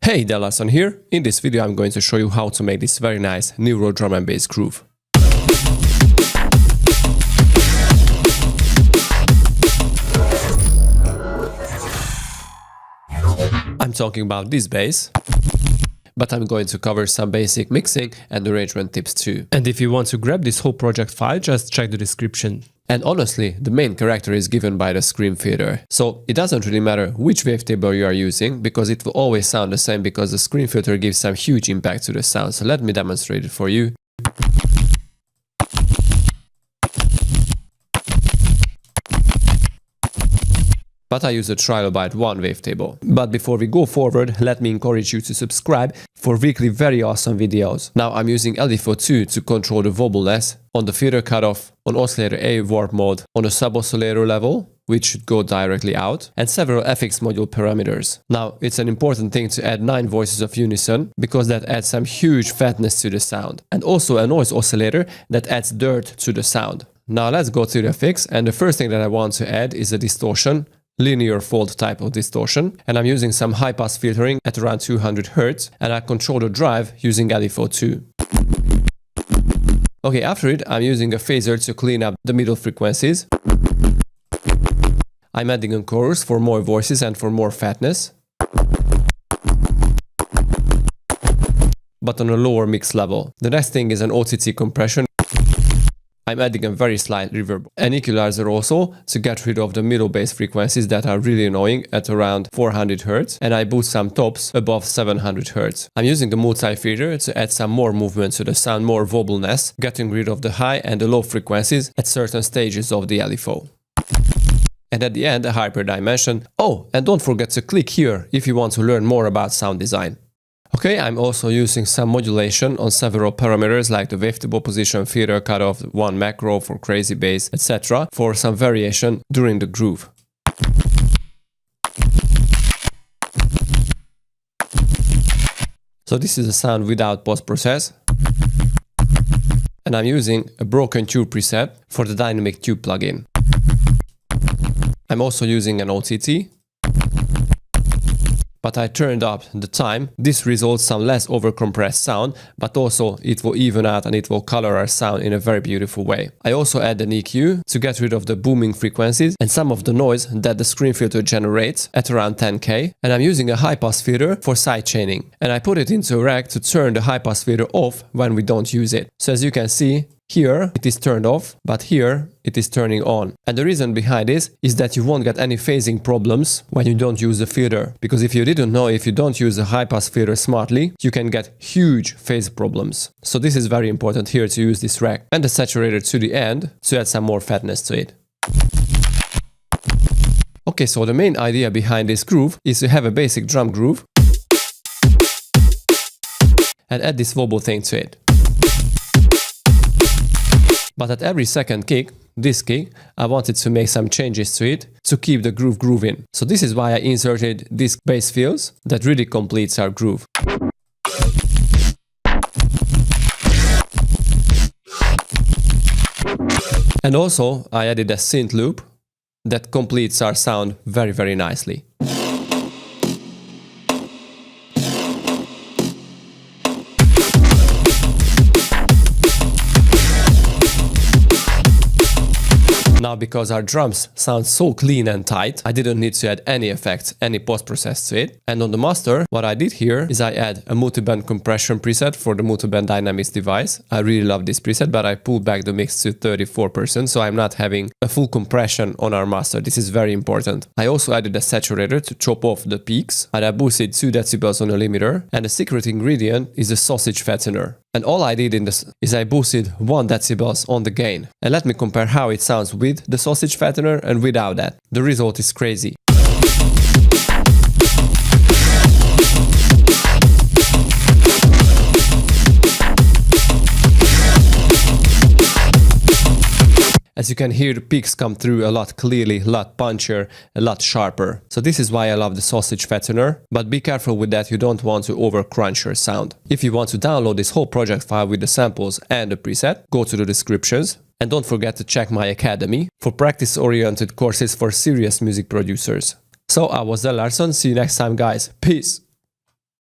Hey, Larson here. In this video I'm going to show you how to make this very nice Neuro drum and bass groove. I'm talking about this bass, but I'm going to cover some basic mixing and arrangement tips too. And if you want to grab this whole project file, just check the description. And honestly, the main character is given by the Scream Filter. So it doesn't really matter which wavetable you are using, because it will always sound the same, because the Scream Filter gives some huge impact to the sound. So let me demonstrate it for you. But I use a trilobite 1 wavetable. But before we go forward, let me encourage you to subscribe for weekly very awesome videos. Now I'm using LFO 2 to control the wobbleness on the filter cutoff, on oscillator A warp mode, on the sub-oscillator level, which should go directly out, and several FX module parameters. Now it's an important thing to add 9 voices of unison, because that adds some huge fatness to the sound. And also a noise oscillator that adds dirt to the sound. Now let's go to the FX, and the first thing that I want to add is a distortion. Linear fold type of distortion, and I'm using some high pass filtering at around 200 Hz, and I control the drive using LFO 2. Okay, after it I'm using a phaser to clean up the middle frequencies. I'm adding a chorus for more voices and for more fatness, but on a lower mix level. The next thing is an OTT compression. I'm adding a very slight reverb. An equalizer also to get rid of the middle bass frequencies that are really annoying at around 400 Hz, and I boost some tops above 700 Hz. I'm using the multi-filter to add some more movement to the sound, more wobbleness, getting rid of the high and the low frequencies at certain stages of the LFO. And at the end, a hyperdimension. Oh, and don't forget to click here if you want to learn more about sound design. Okay, I'm also using some modulation on several parameters like the wavetable position, filter cutoff, 1 macro for crazy bass, etc. for some variation during the groove. So this is the sound without post-process. And I'm using a broken tube preset for the dynamic tube plugin. I'm also using an OTT. But I turned up the time. This results some less overcompressed sound, but also it will even out and it will color our sound in a very beautiful way. I also add an EQ to get rid of the booming frequencies and some of the noise that the Scream Filter generates at around 10K. And I'm using a high pass filter for sidechaining. And I put it into a rack to turn the high pass filter off when we don't use it. So as you can see, here it is turned off, but here it is turning on. And the reason behind this is that you won't get any phasing problems when you don't use the filter. Because if you didn't know, if you don't use the high pass filter smartly, you can get huge phase problems. So this is very important here to use this rack. And the saturator to the end to add some more fatness to it. Okay, so the main idea behind this groove is to have a basic drum groove and add this wobble thing to it. But at every second kick, this kick, I wanted to make some changes to it to keep the groove grooving. So this is why I inserted these bass fills that really completes our groove. And also I added a synth loop that completes our sound very, very nicely. Now, because our drums sound so clean and tight, I didn't need to add any effects, any post-process to it. And on the master, what I did here is I add a multiband compression preset for the multiband dynamics device. I really love this preset, but I pulled back the mix to 34%, so I'm not having a full compression on our master. This is very important. I also added a saturator to chop off the peaks, and I boosted 2 decibels on the limiter. And the secret ingredient is the sausage fattener. And all I did in this is I boosted 1 decibels on the gain. And let me compare how it sounds with the sausage fattener and without that. The result is crazy. As you can hear, the peaks come through a lot clearly, a lot punchier, a lot sharper. So this is why I love the sausage fattener, but be careful with that, you don't want to over crunch your sound. If you want to download this whole project file with the samples and the preset, go to the descriptions. And don't forget to check my academy for practice-oriented courses for serious music producers. So I was Larson, see you next time guys, peace!